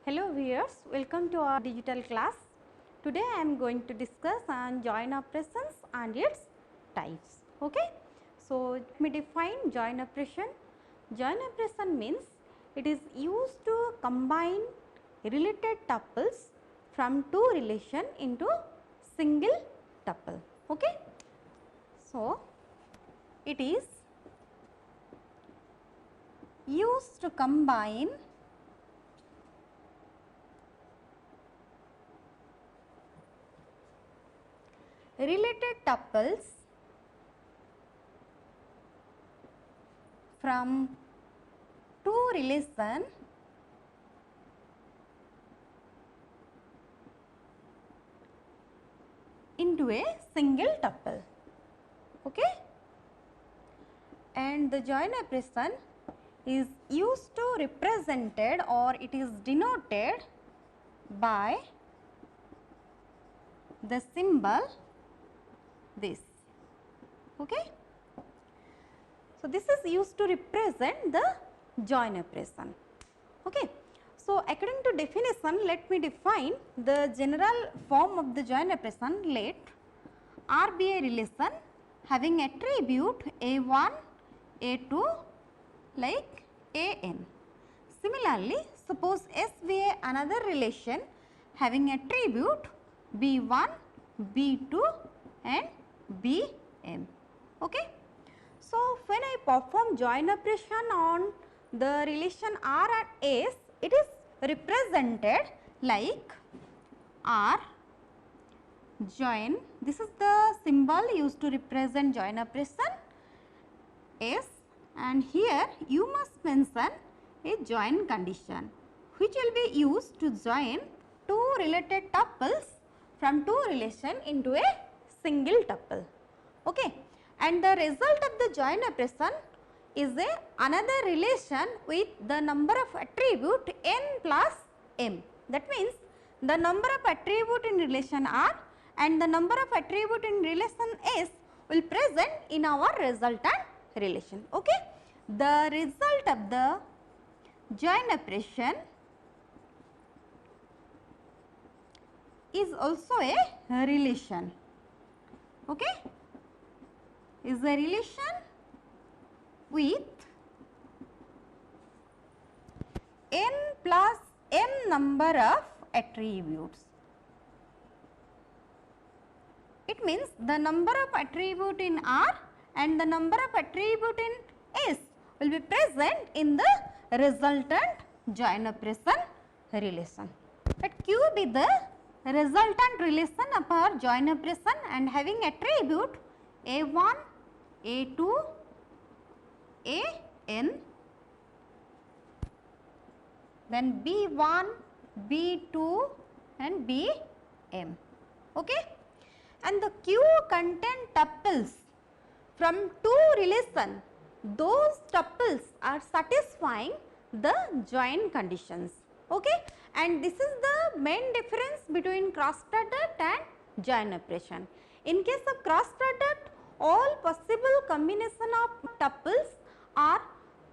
Hello viewers, welcome to our digital class. Today I am going to discuss on join operations and its types. Okay? So, let me define join operation. Join operation means it is used to combine related tuples from two relation into single tuple. Okay? So, it is used to combine related tuples from two relation into a single tuple. Okay? And the join operation is used to represented or it is denoted by the symbol this. Okay? So, this is used to represent the join operation. Okay? So, according to definition, let me define the general form of the join operation. Let R be a relation having attribute A1, A2 like AN. Similarly, suppose S be another relation having attribute B1, B2 and Bm. Okay? So, when I perform join operation on the relation R and S, it is represented like R join, this is the symbol used to represent join operation S, and here you must mention a join condition which will be used to join two related tuples from two relation into a single tuple. Okay? And the result of the join operation is another relation with the number of attribute n plus m. That means the number of attribute in relation R and the number of attribute in relation S will present in our resultant relation. Okay? The result of the join operation is also a relation. Okay? Is a relation with n plus m number of attributes. It means the number of attribute in R and the number of attribute in S will be present in the resultant join operation relation. Let Q be the resultant relation of our join operation and having attribute A1, A2, AN, then B1, B2 and Bm. Okay? And the Q contain tuples from two relation, those tuples are satisfying the join conditions. Okay? And this is the main difference between cross product and join operation. In case of cross product, all possible combination of tuples are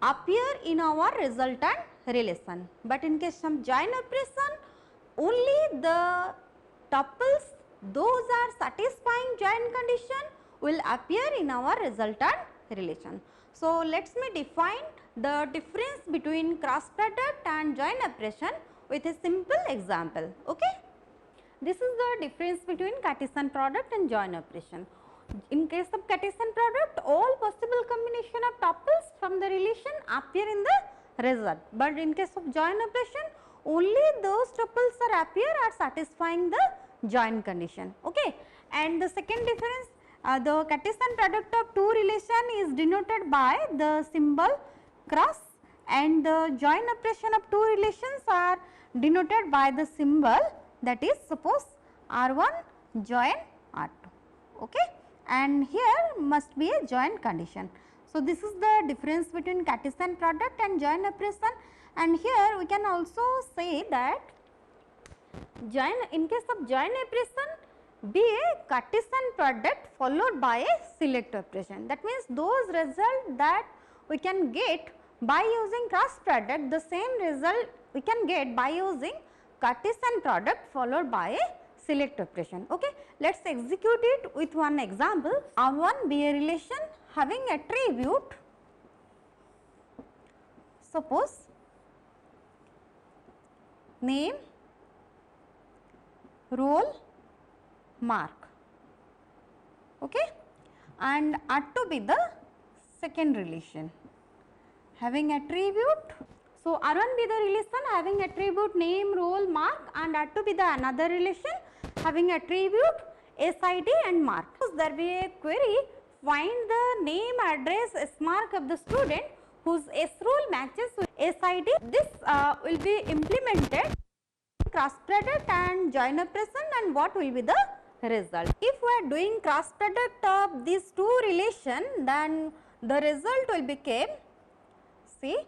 appear in our resultant relation. But in case of join operation, only the tuples those are satisfying join condition will appear in our resultant relation. So, let me define the difference between cross product and join operation with a simple example. Okay? This is the difference between Cartesian product and join operation. In case of Cartesian product, all possible combination of tuples from the relation appear in the result, but in case of join operation, only those tuples are satisfying the join condition. Okay? And the second difference, the Cartesian product of two relation is denoted by the symbol cross and the join operation of two relations are denoted by the symbol, that is suppose R1 join R2. Okay? And here must be a join condition. So, this is the difference between Cartesian product and join operation, and here we can also say that join, in case of join operation, be a Cartesian product followed by a select operation. That means those results that we can get by using cross product, the same result we can get by using Cartesian product followed by a select operation. Okay. Let us execute it with one example. R1 be a relation having attribute, suppose name, roll, mark, okay, and R2 be the second relation having attribute. So, R1 be the relation having attribute name, roll, mark, and R2 be the another relation having attribute SID and mark. Suppose there be a query, find the name, address, S mark of the student whose S roll matches with SID. This will be implemented cross product and join operation, and what will be the result? If we are doing cross product of these two relations, then the result will become, see,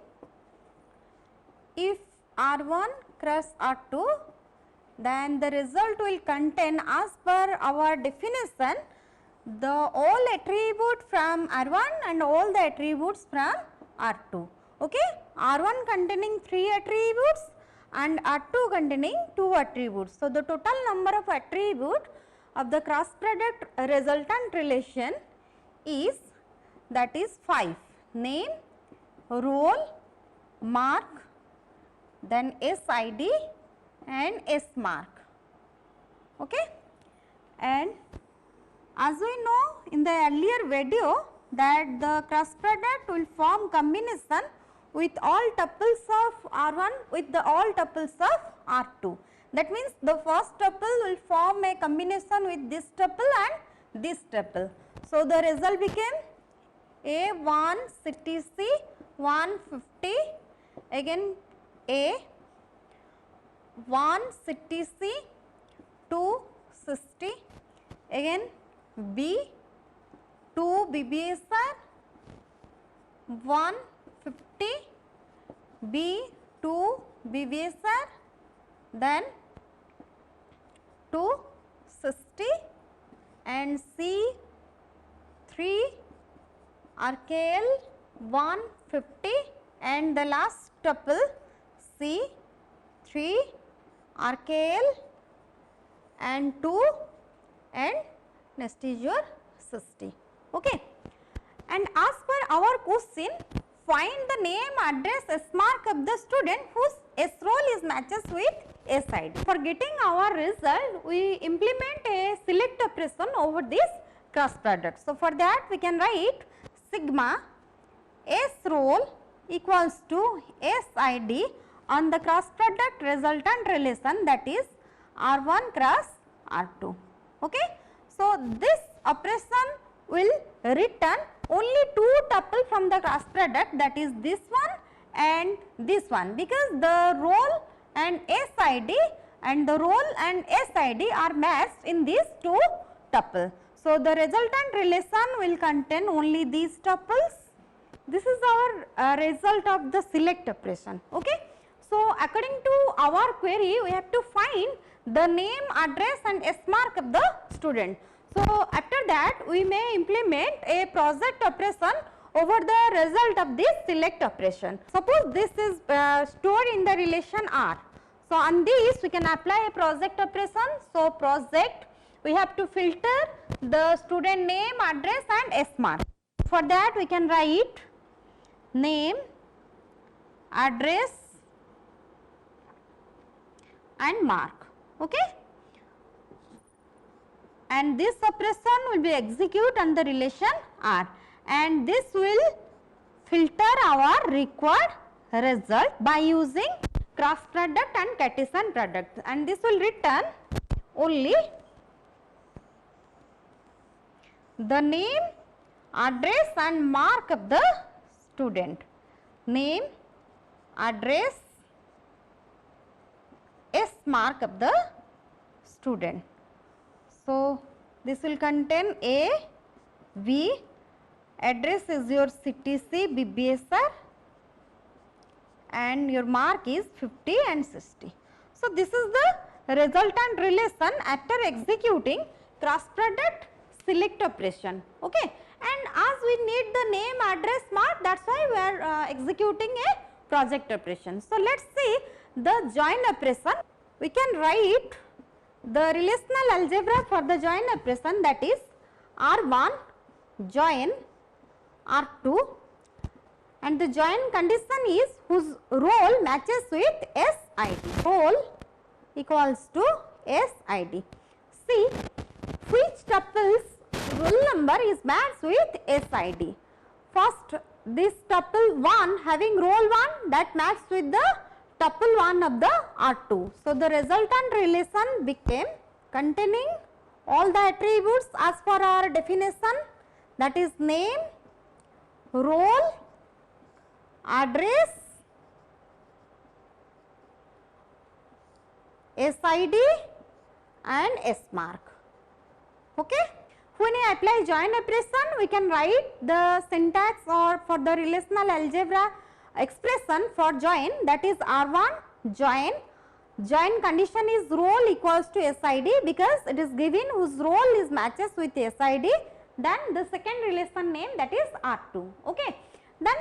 if R1 cross R2, then the result will contain, as per our definition, the all attribute from R1 and all the attributes from R2. Okay? R1 containing 3 attributes and R2 containing 2 attributes. So, the total number of attribute of the cross product resultant relation is, that is 5, name, roll, mark, then SID and S mark. Okay? And as we know in the earlier video that the cross product will form combination with all tuples of R1 with the all tuples of R2. That means the first tuple will form a combination with this tuple and this tuple. So, the result became A1 60C 150, again A 160C 260, again B 2 BBSR 150, B 2 BBSR, then 260 and C 3 RKL 150, and the last tuple C 3 RKL and 2 and next is your 60. Okay. And as per our question, find the name, address, S mark of the student whose S roll is matches with SID. For getting our result, we implement a select operation over this cross product. So, for that we can write sigma S roll equals to SID on the cross product resultant relation, that is R1 cross R2. Okay. So, this operation will return only 2 tuple from the cross product, that is this one and this one, because the roll and SID and the roll and SID are matched in these 2 tuple. So, the resultant relation will contain only these tuples. This is our result of the select operation. Okay. So, according to our query, we have to find the name, address and S mark of the student. So, after that we may implement a project operation over the result of this select operation. Suppose this is stored in the relation R. So, on this we can apply a project operation. So, project, we have to filter the student name, address and S mark. For that we can write name, address and mark. Okay. And this operation will be executed on the relation R, and this will filter our required result by using cross product and Cartesian product, and this will return only the name, address and mark of the student. Name, address, S mark of the student. So, this will contain A, B, address is your CTC, BBSR and your mark is 50 and 60. So, this is the resultant relation after executing cross product select operation. Okay. And as we need the name, address, mark, that is why we are executing a project operation. So, let us see the join operation, we can write the relational algebra for the join operation, that is R1 join R2, and the join condition is whose role matches with SID. Role equals to SID. See which tuples roll number is matched with SID. First, this tuple 1 having roll 1, that matched with the tuple 1 of the R2. So, the resultant relation became containing all the attributes as per our definition, that is name, role, address, SID and S mark. Okay. When we apply join operation, we can write the syntax or for the relational algebra expression for join, that is R1 join. Join condition is role equals to SID, because it is given whose role is matches with SID, then the second relation name, that is R2. Okay. Then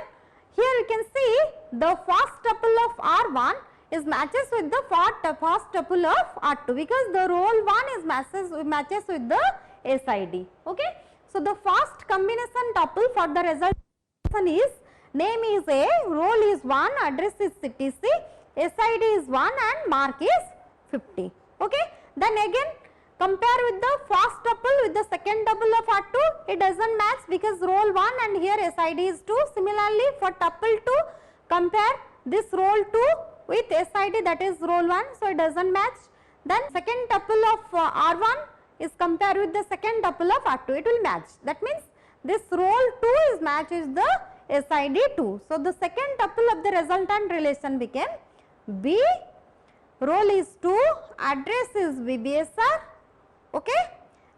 here you can see the first tuple of R1 is matches with the first tuple of R2, because the role 1 is matches with the SID. Okay. So, the first combination tuple for the result is name is A, role is 1, address is CTC, SID is 1 and mark is 50. Okay. Then again compare with the first tuple with the second tuple of R2, it does not match because role 1 and here SID is 2. Similarly, for tuple 2 compare this role 2 with SID, that is role 1, so it does not match. Then second tuple of R1 is compared with the second tuple of R2, it will match. That means this role 2 is matched with the SID 2. So, the second tuple of the resultant relation became B, role is 2, address is VBSR, okay,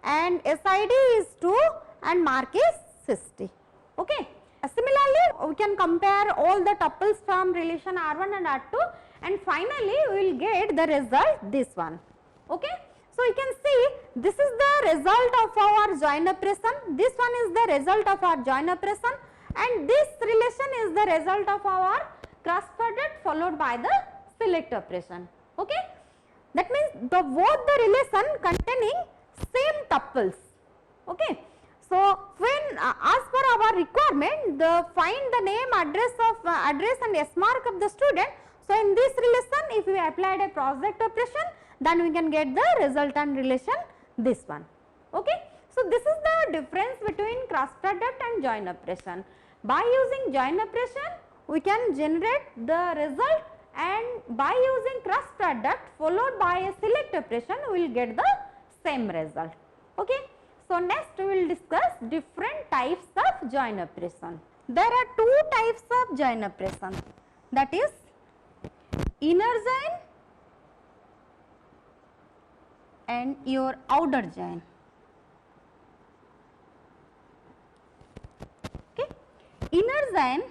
and SID is 2 and mark is 60. Okay. Similarly, we can compare all the tuples from relation R1 and R2, and finally we will get the result, this one. Okay. So, you can see this is the result of our join operation, this one is the result of our join operation, and this relation is the result of our cross product followed by the select operation. Okay. That means both the relation containing same tuples. Okay. So, when as per our requirement, find the name, address and S mark of the student. So, in this relation, if we applied a project operation, then we can get the resultant relation, this one. Okay. So, this is the difference between cross product and join operation. By using join operation, we can generate the result, and by using cross product followed by a select operation, we will get the same result. Okay. So, next we will discuss different types of join operation. There are two types of join operation, that is inner join and your outer join. Okay. Inner join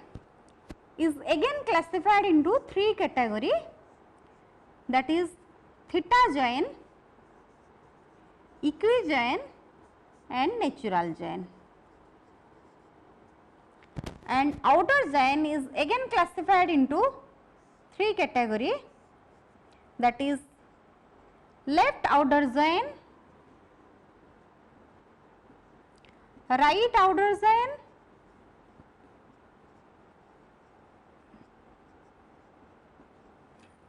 is again classified into three categories, that is theta join, equijoin and natural join. And outer join is again classified into three categories, that is left outer join, right outer join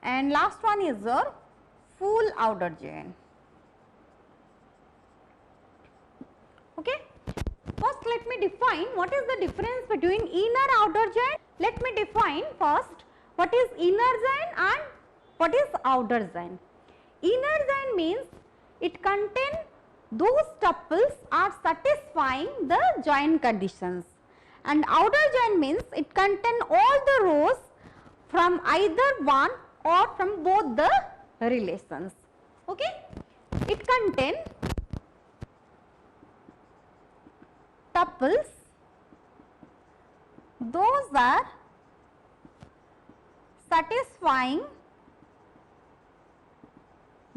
and last one is your full outer join. Okay. First, let me define what is the difference between inner outer join. Let me define first what is inner join and what is outer join. Inner join means it contains those tuples are satisfying the join conditions, and outer join means it contains all the rows from either one or from both the relations. Okay. It contains tuples, those are satisfying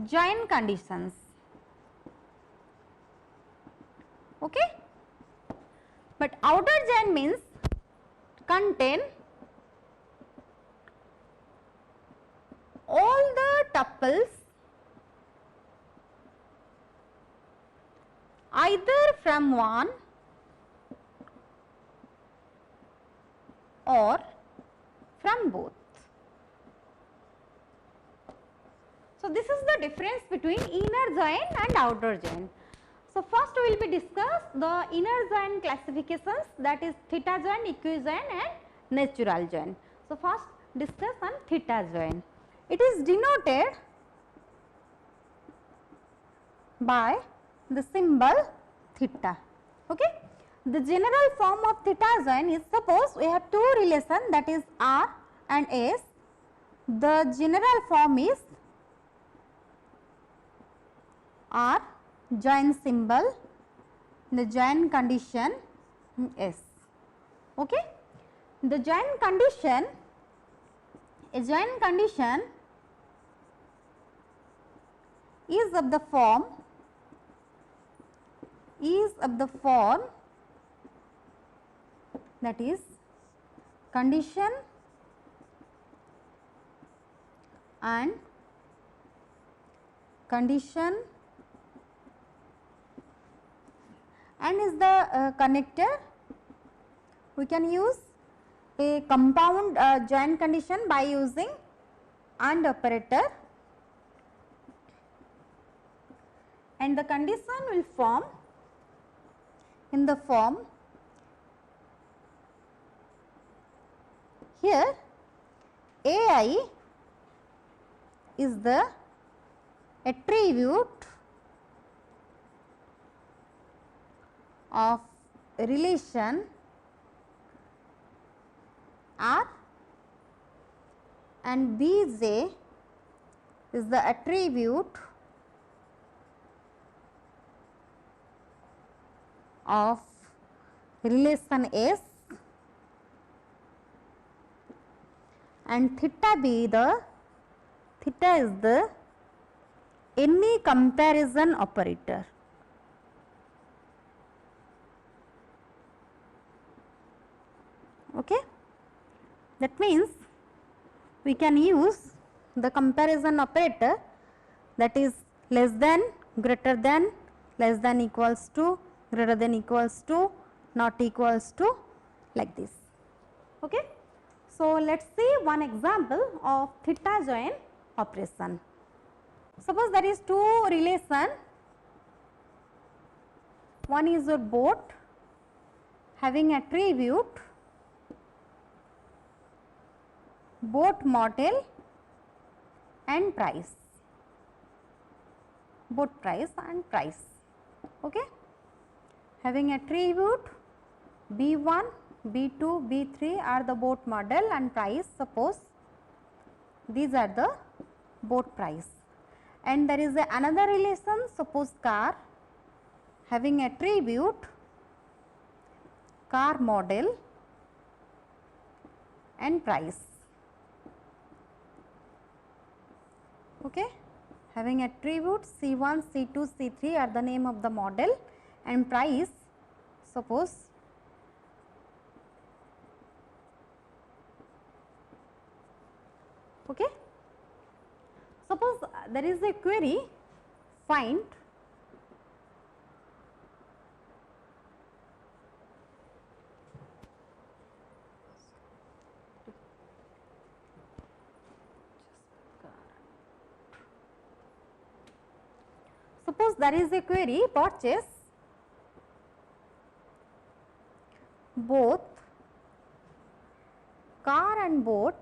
join conditions. Okay. But outer join means contain tuples either from one or from both. So, this is the difference between inner join and outer join. So, first we will be discuss the inner join classifications, that is theta join, equijoin and natural join. So, first discuss on theta join. It is denoted by the symbol theta. Okay. The general form of theta join is, suppose we have two relations, that is R and S. The general form is R join symbol, the join condition S. Okay. The join condition, a join condition is of the form that is condition and condition and is the connector. We can use a compound join condition by using AND operator, and the condition will form in the form, here AI is the attribute of relation R and Bj is the attribute of relation S, and theta is the any comparison operator. Okay. That means we can use the comparison operator, that is less than, greater than, less than equals to, greater than equals to, not equals to, like this. Okay. So, let us see one example of theta join operation. Suppose there is two relation, one is your boat having attribute boat model and price, boat price and price. Okay. Having attribute B1, B2, B3 are the boat model and price, suppose these are the boat price, and there is another relation, suppose car having attribute car model and price. Okay. Having attributes C1, C2, C3 are the name of the model and price, suppose okay. Suppose there is a query, find suppose there is a query, purchase both car and boat,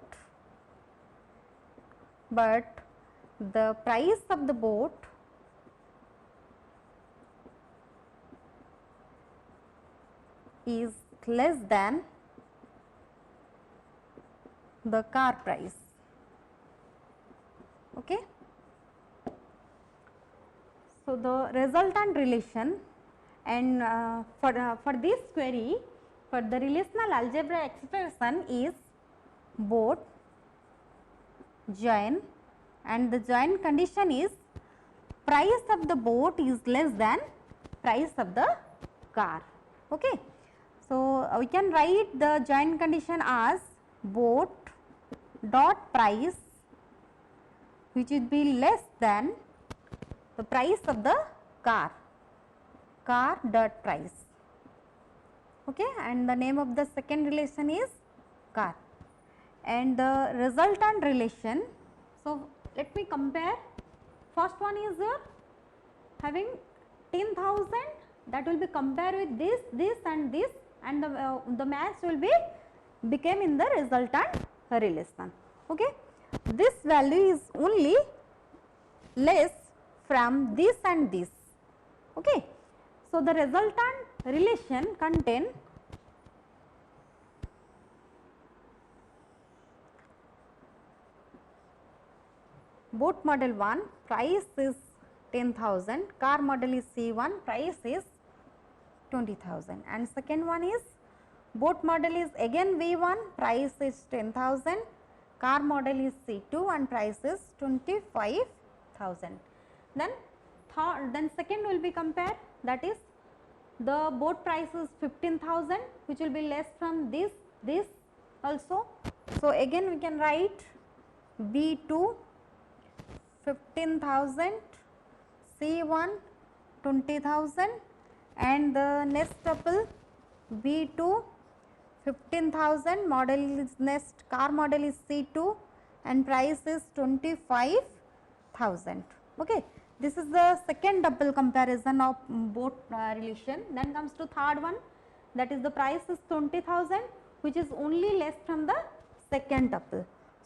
but the price of the boat is less than the car price. Okay. So, the resultant relation, and for this query, for the relational algebra expression is boat join, and the join condition is price of the boat is less than price of the car. Okay. So, we can write the join condition as boat dot price which would be less than the price of the car dot price. Okay, and the name of the second relation is car, and the resultant relation. So, let me compare. First one is having 10,000, that will be compared with this and this, and the match will be became in the resultant relation. Okay, this value is only less from this and this. Okay, so the resultant relation contain boat model 1 price is 10,000, car model is C1 price is 20,000, and second one is boat model is again V1 price is 10,000, car model is C2 and price is 25,000. Then second will be compared, that is the boat price is 15,000, which will be less from this also. So, again we can write B2 15,000, C1 20,000, and the next tuple B2 15,000, model is next car model is C2 and price is 25,000. Okay. This is the second tuple comparison of both relation. Then comes to third one, that is the price is 20,000, which is only less from the second tuple.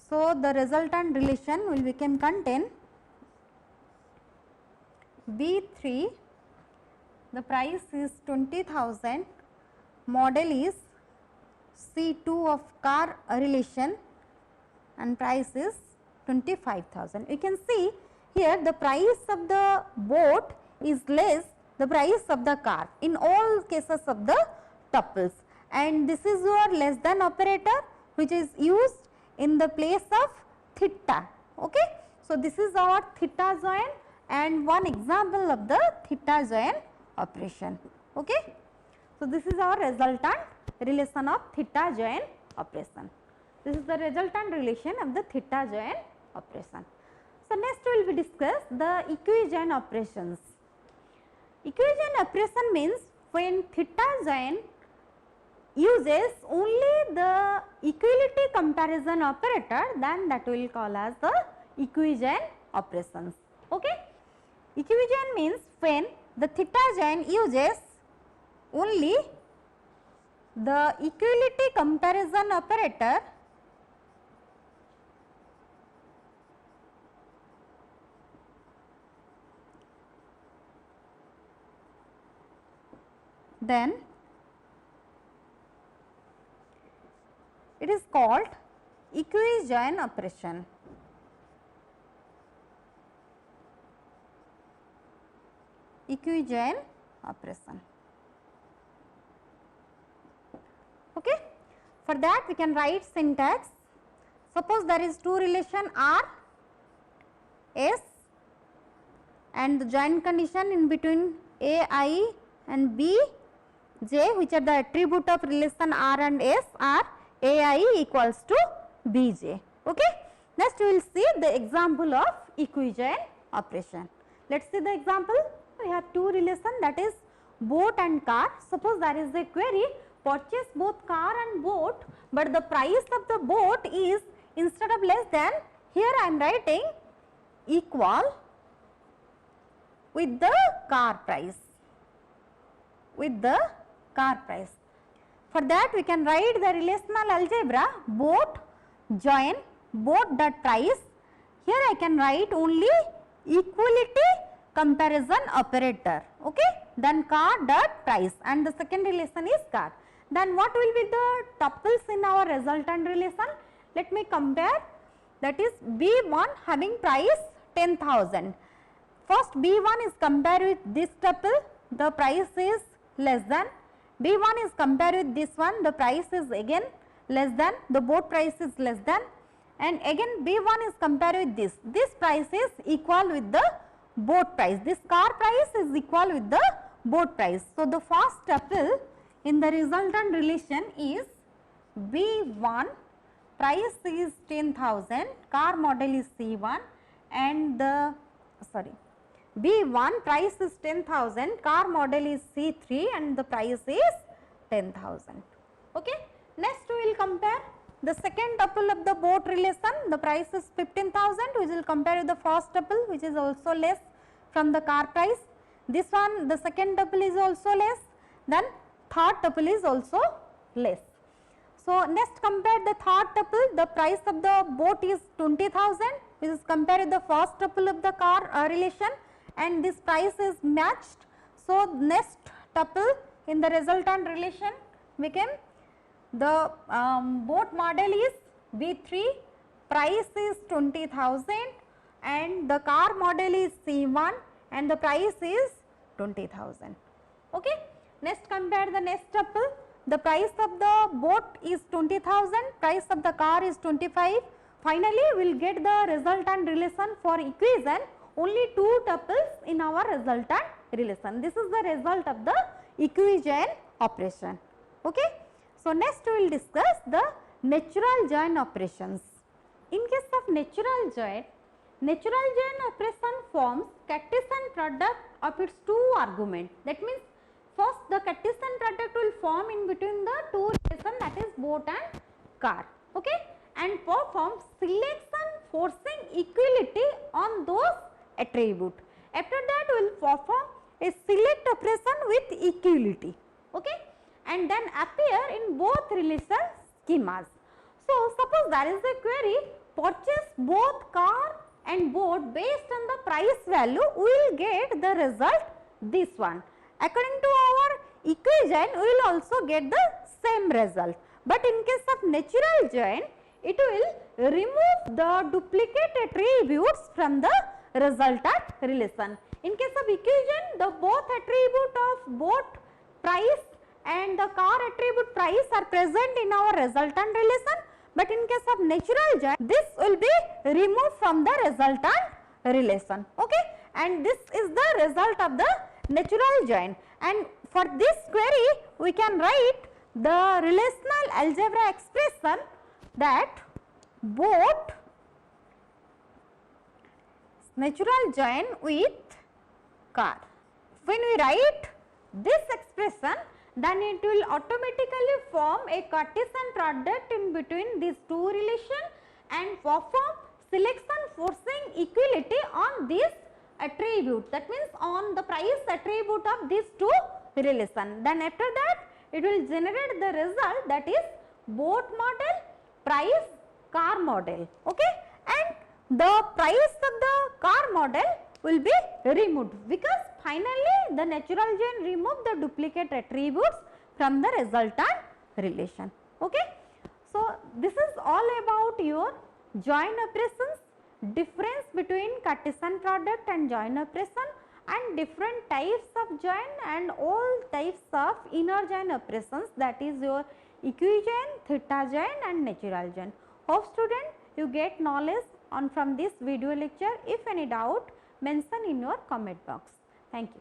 So, the resultant relation will become contain B3, the price is 20,000, model is C2 of car relation and price is 25,000. You can see here the price of the boat is less the price of the car in all cases of the tuples, and this is your less than operator which is used in the place of theta. Okay. So, this is our theta join and one example of the theta join operation. Okay. So, this is our resultant relation of theta join operation. This is the resultant relation of the theta join operation. So, next we will discuss the equijoin operations. Equijoin operation means when theta join uses only the equality comparison operator, then that we will call as the equijoin operations. Okay. Equijoin means when the theta join uses only the equality comparison operator then it is called equijoin operation. Equijoin operation. Okay. For that we can write syntax. Suppose there is two relation R S and the joint condition in between A I and B J, which are the attribute of relation R and S, are A I equals to B J. Okay. Next we will see the example of equijoin operation. Let us see the example. We have two relation, that is boat and car. Suppose there is a query, purchase both car and boat, but the price of the boat is instead of less than, here I am writing equal with the car price, with the car price. For that we can write the relational algebra boat join boat dot price. Here I can write only equality comparison operator. Okay. Then car dot price and the second relation is car. Then what will be the tuples in our resultant relation? Let me compare, that is B1 having price 10,000. First B1 is compared with this tuple, the price is less than. B1 is compared with this one, the price is again less than, the boat price is less than, and again B1 is compared with this price is equal with the boat price, this car price is equal with the boat price. So, the first tuple in the resultant relation is B1, price is 10,000, car model is C1, and the B1 price is 10,000, car model is C3 and the price is 10,000. Okay. Next we will compare the second tuple of the both relation, the price is 15,000, we will compare with the first tuple which is also less from the car price. This one, the second tuple is also less, then third tuple is also less. So, next compare the third tuple, the price of the boat is 20,000, which is compared with the first tuple of the car relation, and this price is matched. So, next tuple in the resultant relation became the boat model is B3, price is 20,000 and the car model is C1 and the price is 20,000. Okay. Next compare the next tuple, the price of the boat is 20,000, price of the car is 25. Finally, we will get the resultant relation for equation, only two tuples in our resultant relation. This is the result of the equijoin operation. Okay. So, next we will discuss the natural join operations. In case of natural join operation forms Cartesian product of its two arguments. That means, first the Cartesian product will form in between the two relation, that is boat and car. Okay. And perform selection forcing equality on those attributes. After that we will perform a select operation with equality. Okay. And then appear in both relation schemas. So, suppose there is a query, purchase both car and boat based on the price value, we will get the result this one. According to our equijoin, we will also get the same result. But in case of natural join, it will remove the duplicate attributes from the resultant relation. In case of equijoin, the both attribute of boat price and the car attribute price are present in our resultant relation, but in case of natural join, this will be removed from the resultant relation. Okay. And this is the result of the natural join, and for this query we can write the relational algebra expression that boat natural join with car. When we write this expression, then it will automatically form a Cartesian product in between these two relations and perform selection forcing equality on this attribute, that means on the price attribute of these two relation. Then after that it will generate the result, that is boat model, price, car model. Okay. And the price of the car model will be removed, because finally the natural join remove the duplicate attributes from the resultant relation. Okay. So, this is all about your join operations, difference between Cartesian product and join operation, and different types of join and all types of inner join operations, that is your equijoin, theta join and natural join. Hope student you get knowledge on from this video lecture. If any doubt, mention in your comment box. Thank you.